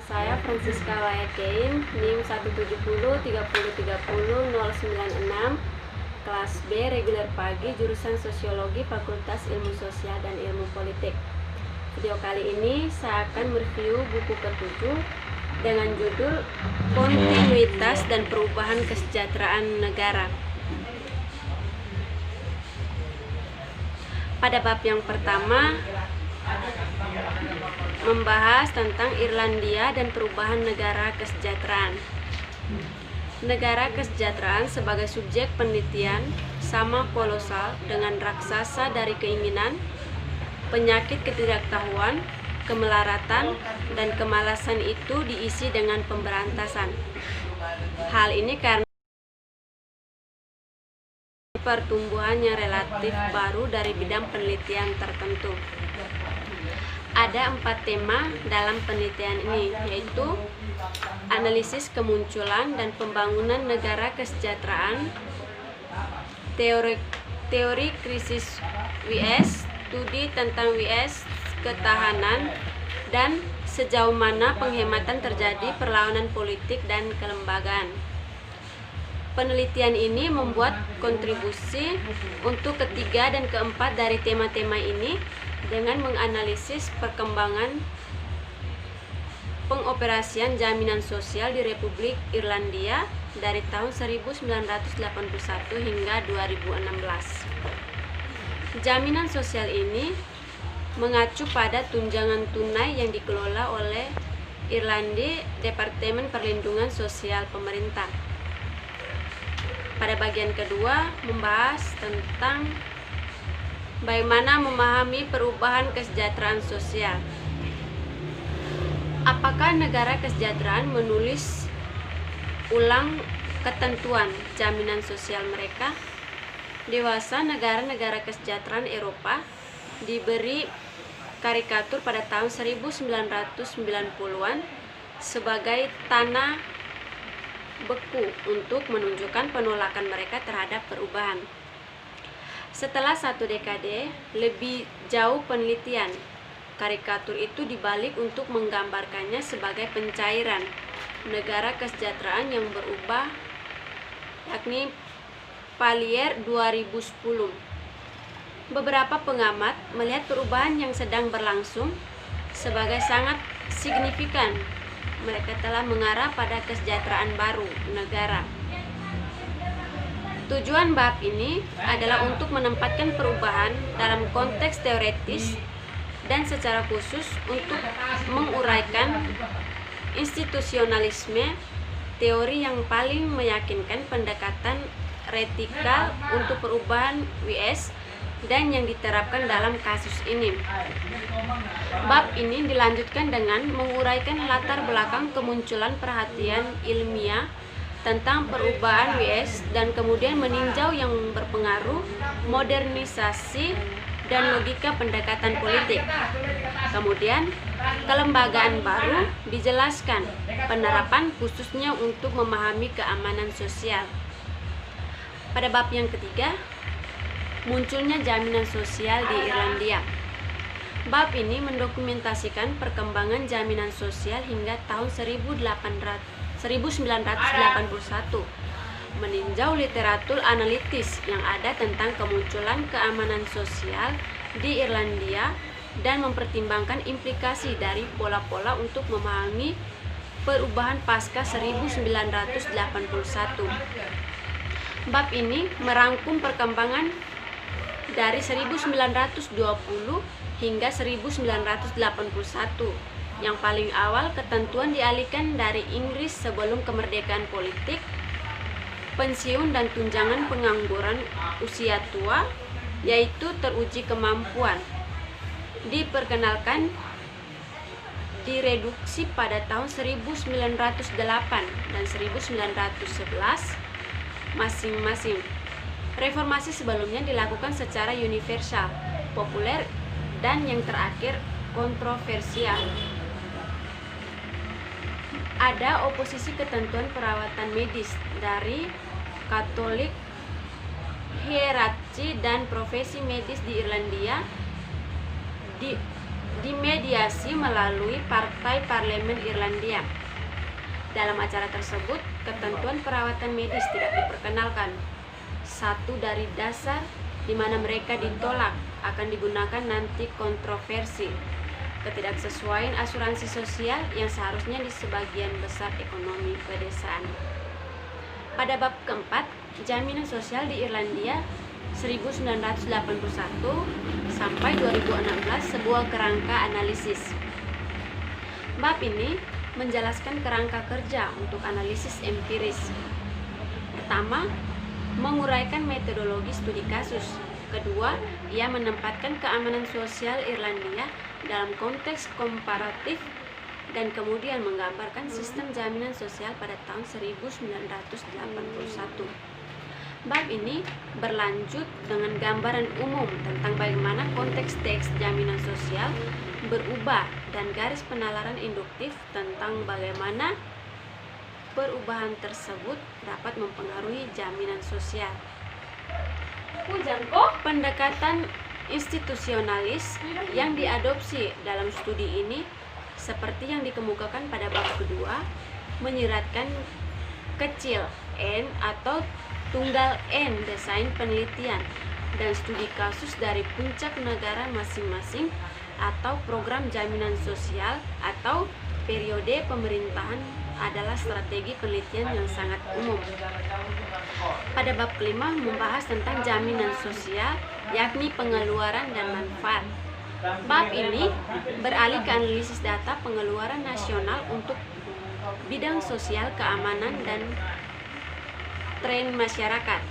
Saya Francisca Wayakein, NIM 17030300096, kelas B reguler pagi, jurusan Sosiologi, Fakultas Ilmu Sosial dan Ilmu Politik. Video kali ini saya akan mereview buku ke-7 dengan judul Kontinuitas dan Perubahan Kesejahteraan Negara. Pada bab yang pertama membahas tentang Irlandia dan perubahan negara kesejahteraan. Negara kesejahteraan sebagai subjek penelitian sama kolosal dengan raksasa dari keinginan, penyakit ketidaktahuan, kemelaratan, dan kemalasan itu diisi dengan pemberantasan. Hal ini karena pertumbuhannya relatif baru dari bidang penelitian tertentu. Ada 4 tema dalam penelitian ini, yaitu analisis kemunculan dan pembangunan negara kesejahteraan, teori krisis WS, studi tentang WS, ketahanan, dan sejauh mana penghematan terjadi, perlawanan politik dan kelembagaan. Penelitian ini membuat kontribusi untuk ketiga dan keempat dari tema-tema ini dengan menganalisis perkembangan pengoperasian jaminan sosial di Republik Irlandia dari tahun 1981 hingga 2016. Jaminan sosial ini mengacu pada tunjangan tunai yang dikelola oleh Irlandia Departemen Perlindungan Sosial Pemerintah. Pada bagian kedua membahas tentang bagaimana memahami perubahan kesejahteraan sosial. Apakah negara kesejahteraan menulis ulang ketentuan jaminan sosial mereka? Dewasa negara-negara kesejahteraan Eropa diberi karikatur pada tahun 1990-an sebagai tanah beku untuk menunjukkan penolakan mereka terhadap perubahan. Setelah 1 dekade lebih jauh penelitian, karikatur itu dibalik untuk menggambarkannya sebagai pencairan negara kesejahteraan yang berubah, yakni Pallier 2010. Beberapa pengamat melihat perubahan yang sedang berlangsung sebagai sangat signifikan. Mereka telah mengarah pada kesejahteraan baru negara. Tujuan bab ini adalah untuk menempatkan perubahan dalam konteks teoretis dan secara khusus untuk menguraikan institusionalisme, teori yang paling meyakinkan pendekatan retikal untuk perubahan WS dan yang diterapkan dalam kasus ini. Bab ini dilanjutkan dengan menguraikan latar belakang kemunculan perhatian ilmiah tentang perubahan WS dan kemudian meninjau yang berpengaruh, modernisasi, dan logika pendekatan politik. Kemudian, kelembagaan baru dijelaskan, penerapan khususnya untuk memahami keamanan sosial. Pada bab yang ketiga, munculnya jaminan sosial di Irlandia. Bab ini mendokumentasikan perkembangan jaminan sosial hingga tahun 1981, meninjau literatur analitis yang ada tentang kemunculan keamanan sosial di Irlandia dan mempertimbangkan implikasi dari pola-pola untuk memahami perubahan pasca 1981. Bab ini merangkum perkembangan dari 1920 hingga 1981. Yang paling awal, ketentuan dialihkan dari Inggris sebelum kemerdekaan politik, pensiun dan tunjangan pengangguran usia tua, yaitu teruji kemampuan, diperkenalkan direduksi pada tahun 1908 dan 1911 masing-masing. Reformasi sebelumnya dilakukan secara universal, populer, dan yang terakhir kontroversial. Ada oposisi ketentuan perawatan medis dari Katolik, hierarki dan profesi medis di Irlandia dimediasi melalui Partai Parlemen Irlandia. Dalam acara tersebut, ketentuan perawatan medis tidak diperkenalkan. Satu dari dasar di mana mereka ditolak akan digunakan nanti kontroversi ketidaksesuaian asuransi sosial yang seharusnya di sebagian besar ekonomi pedesaan. Pada bab keempat, jaminan sosial di Irlandia 1981 sampai 2016, sebuah kerangka analisis. Bab ini menjelaskan kerangka kerja untuk analisis empiris. Pertama, menguraikan metodologi studi kasus. Kedua, ia menempatkan keamanan sosial Irlandia dalam konteks komparatif dan kemudian menggambarkan sistem jaminan sosial pada tahun 1981. Bab ini berlanjut dengan gambaran umum tentang bagaimana konteks teks jaminan sosial berubah dan garis penalaran induktif tentang bagaimana perubahan tersebut dapat mempengaruhi jaminan sosial. Pendekatan institusionalis yang diadopsi dalam studi ini, seperti yang dikemukakan pada bab kedua, menyiratkan kecil n atau tunggal n desain penelitian dan studi kasus dari puncak negara masing-masing atau program jaminan sosial atau periode pemerintahan adalah strategi penelitian yang sangat umum. Pada bab kelima membahas tentang jaminan sosial, yakni pengeluaran dan manfaat. Bab ini beralih ke analisis data pengeluaran nasional untuk bidang sosial, keamanan, dan tren masyarakat.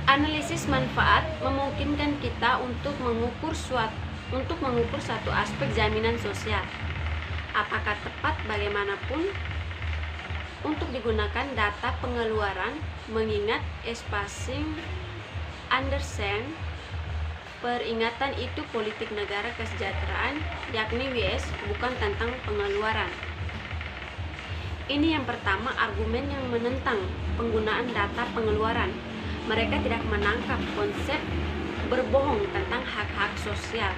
Analisis manfaat memungkinkan kita untuk mengukur satu aspek jaminan sosial. Apakah tepat bagaimanapun untuk digunakan data pengeluaran, mengingat Espacing Andersen peringatan itu politik negara kesejahteraan, yakni WS, bukan tentang pengeluaran. Ini yang pertama argumen yang menentang penggunaan data pengeluaran. Mereka tidak menangkap konsep berbohong tentang hak-hak sosial.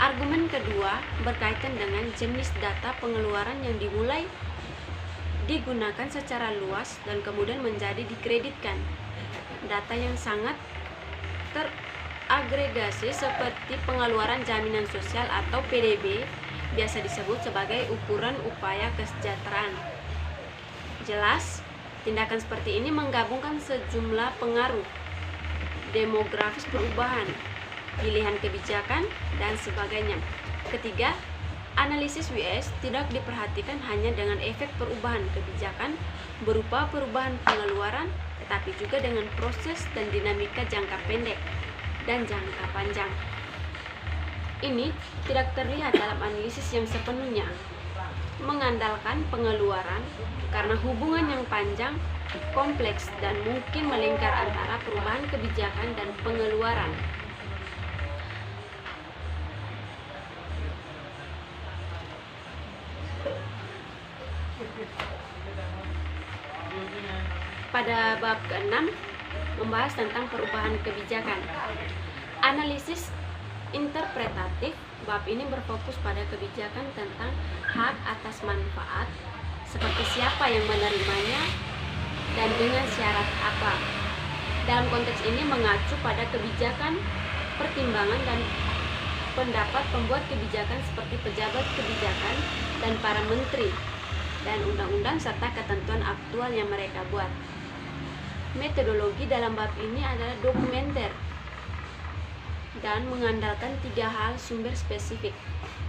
Argumen kedua berkaitan dengan jenis data pengeluaran yang dimulai digunakan secara luas dan kemudian menjadi dikreditkan. Data yang sangat teragregasi seperti pengeluaran jaminan sosial atau PDB biasa disebut sebagai ukuran upaya kesejahteraan. Jelas, tindakan seperti ini menggabungkan sejumlah pengaruh demografis perubahan, pilihan kebijakan, dan sebagainya. Ketiga, analisis WS tidak diperhatikan hanya dengan efek perubahan kebijakan berupa perubahan pengeluaran, tetapi juga dengan proses dan dinamika jangka pendek dan jangka panjang. Ini tidak terlihat dalam analisis yang sepenuhnya mengandalkan pengeluaran karena hubungan yang panjang, kompleks, dan mungkin melingkar antara perubahan kebijakan dan pengeluaran. Pada bab ke-6 membahas tentang perubahan kebijakan. Analisis interpretatif bab ini berfokus pada kebijakan tentang hak atas manfaat, seperti siapa yang menerimanya dan dengan syarat apa. Dalam konteks ini mengacu pada kebijakan, pertimbangan, dan pendapat pembuat kebijakan seperti pejabat kebijakan dan para menteri, dan undang-undang serta ketentuan aktual yang mereka buat. Metodologi dalam bab ini adalah dokumenter dan mengandalkan 3 hal sumber spesifik,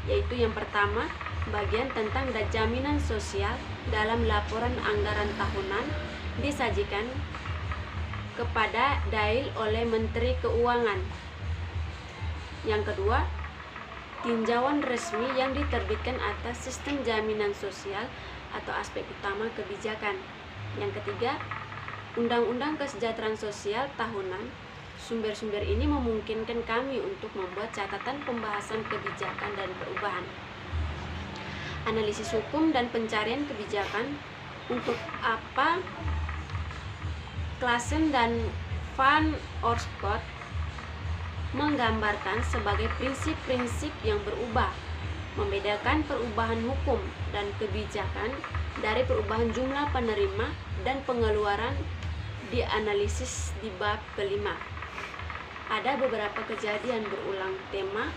yaitu yang pertama, bagian tentang jaminan sosial dalam laporan anggaran tahunan disajikan kepada DAIL oleh Menteri Keuangan. Yang kedua, tinjauan resmi yang diterbitkan atas sistem jaminan sosial atau aspek utama kebijakan. Yang ketiga, Undang-Undang Kesejahteraan Sosial tahunan. Sumber-sumber ini memungkinkan kami untuk membuat catatan pembahasan kebijakan dan perubahan. Analisis hukum dan pencarian kebijakan. Untuk apa Klassen dan Van Oorschot menggambarkan sebagai prinsip-prinsip yang berubah, membedakan perubahan hukum dan kebijakan dari perubahan jumlah penerima dan pengeluaran dianalisis di bab kelima. Ada beberapa kejadian berulang tema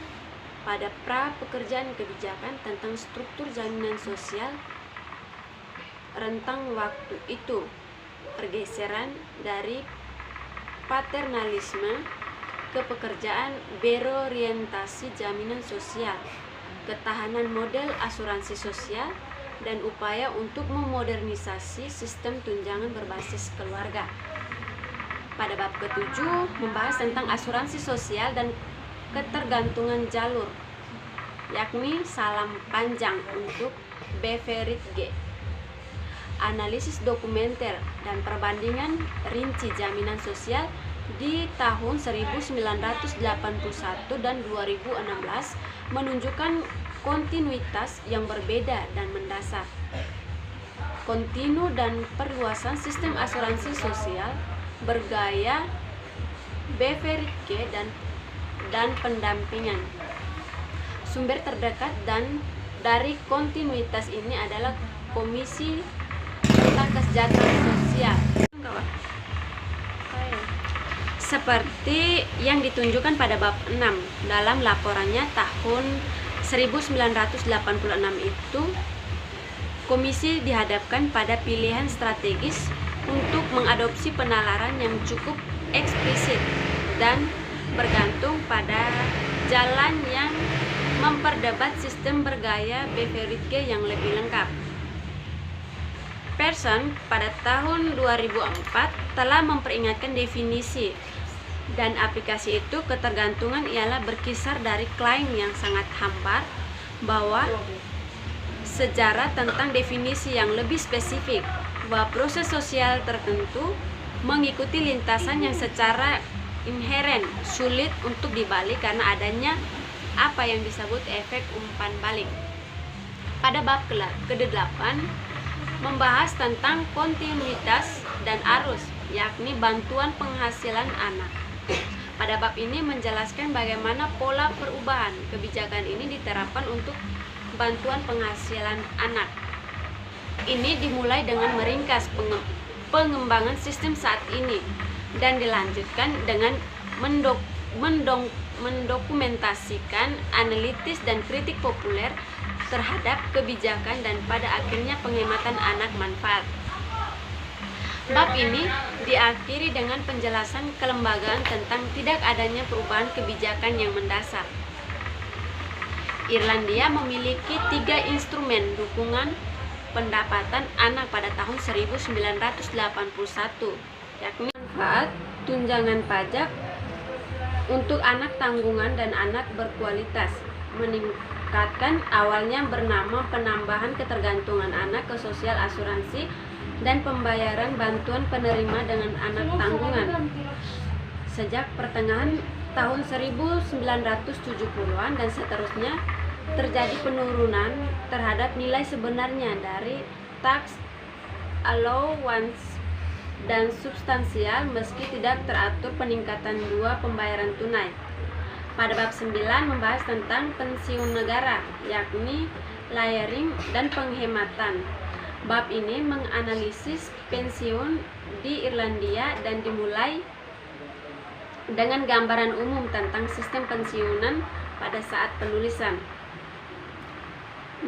pada pra pekerjaan kebijakan tentang struktur jaminan sosial rentang waktu itu, pergeseran dari paternalisme ke pekerjaan berorientasi jaminan sosial, ketahanan model asuransi sosial, dan upaya untuk memodernisasi sistem tunjangan berbasis keluarga. Pada bab ke-7 membahas tentang asuransi sosial dan ketergantungan jalur, yakni salam panjang untuk Beveridge. Analisis dokumenter dan perbandingan rinci jaminan sosial di tahun 1981 dan 2016 menunjukkan kontinuitas yang berbeda dan mendasar. Kontinu dan perluasan sistem asuransi sosial bergaya Beveridge dan pendampingan. Sumber terdekat dan dari kontinuitas ini adalah Komisi tentang Kesejahteraan Sosial, seperti yang ditunjukkan pada bab 6 dalam laporannya tahun 1986 itu. Komisi dihadapkan pada pilihan strategis untuk mengadopsi penalaran yang cukup eksplisit dan bergantung pada jalan yang memperdebat sistem bergaya Beveridge yang lebih lengkap. Pearson pada tahun 2004 telah memperingatkan definisi dan aplikasi itu. Ketergantungan ialah berkisar dari klaim yang sangat hambar bahwa sejarah tentang definisi yang lebih spesifik bahwa proses sosial tertentu mengikuti lintasan yang secara inheren sulit untuk dibalik karena adanya apa yang disebut efek umpan balik. Pada bab ke-8 membahas tentang kontinuitas dan arus, yakni bantuan penghasilan anak. Pada bab ini menjelaskan bagaimana pola perubahan kebijakan ini diterapkan untuk bantuan penghasilan anak. Ini dimulai dengan meringkas pengembangan sistem saat ini dan dilanjutkan dengan mendokumentasikan analitis dan kritik populer terhadap kebijakan dan pada akhirnya penghematan anak manfaat. Bab ini diakhiri dengan penjelasan kelembagaan tentang tidak adanya perubahan kebijakan yang mendasar. Irlandia memiliki 3 instrumen dukungan pendapatan anak pada tahun 1981, yakni manfaat, tunjangan pajak untuk anak tanggungan dan anak berkualitas, meningkatkan awalnya bernama penambahan ketergantungan anak ke sosial asuransi, dan pembayaran bantuan penerima dengan anak tanggungan. Sejak pertengahan tahun 1970-an dan seterusnya terjadi penurunan terhadap nilai sebenarnya dari tax allowance dan substansial meski tidak teratur peningkatan 2 pembayaran tunai. Pada bab 9 membahas tentang pensiun negara, yakni layering dan penghematan. Bab ini menganalisis pensiun di Irlandia dan dimulai dengan gambaran umum tentang sistem pensiunan pada saat penulisan.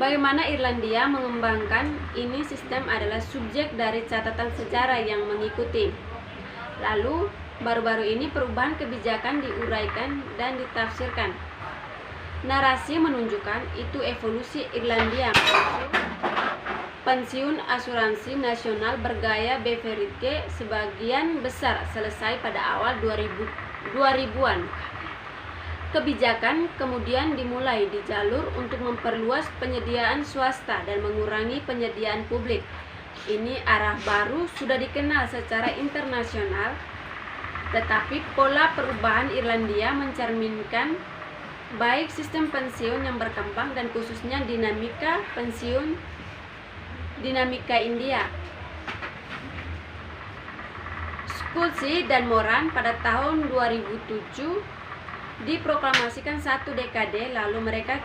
Bagaimana Irlandia mengembangkan ini sistem adalah subjek dari catatan sejarah yang mengikuti. Lalu, baru-baru ini perubahan kebijakan diuraikan dan ditafsirkan. Narasi menunjukkan itu evolusi Irlandia pensiun asuransi nasional bergaya Beveridge sebagian besar selesai pada awal 2000-an. Kebijakan kemudian dimulai di jalur untuk memperluas penyediaan swasta dan mengurangi penyediaan publik. Ini arah baru sudah dikenal secara internasional, tetapi pola perubahan Irlandia mencerminkan baik sistem pensiun yang berkembang dan khususnya dinamika India. Kulsi dan Moran pada tahun 2007 diproklamasikan 1 dekade lalu mereka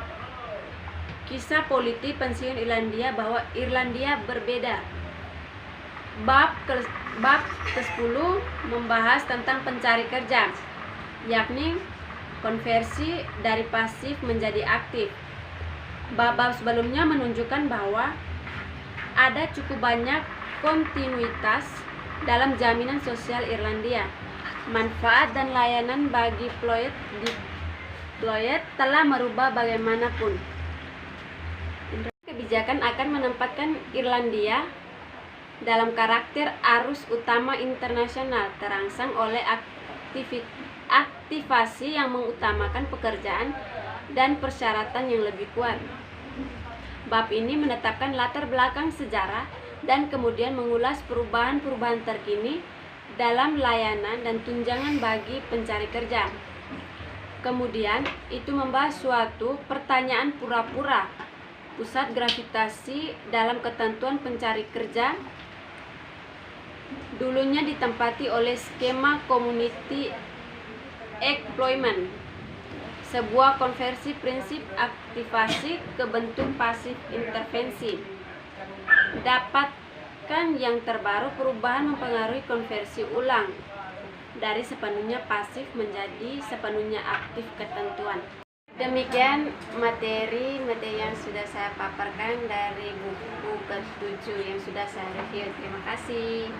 kisah politik pensiun Irlandia bahwa Irlandia berbeda. Bab ke-10 membahas tentang pencari kerja, yakni konversi dari pasif menjadi aktif. Bab sebelumnya menunjukkan bahwa ada cukup banyak kontinuitas dalam jaminan sosial Irlandia. Manfaat dan layanan bagi Ployet telah merubah bagaimanapun. Kebijakan akan menempatkan Irlandia dalam karakter arus utama internasional, terangsang oleh aktivasi yang mengutamakan pekerjaan dan persyaratan yang lebih kuat. Bab ini menetapkan latar belakang sejarah dan kemudian mengulas perubahan-perubahan terkini dalam layanan dan tunjangan bagi pencari kerja. Kemudian itu membahas suatu pertanyaan pura-pura, pusat gravitasi dalam ketentuan pencari kerja dulunya ditempati oleh skema community employment, sebuah konversi prinsip aktivasi ke bentuk pasif intervensi. Dapatkan yang terbaru, perubahan mempengaruhi konversi ulang dari sepenuhnya pasif menjadi sepenuhnya aktif ketentuan. Demikian materi yang sudah saya paparkan dari buku ke-7 yang sudah saya review. Terima kasih.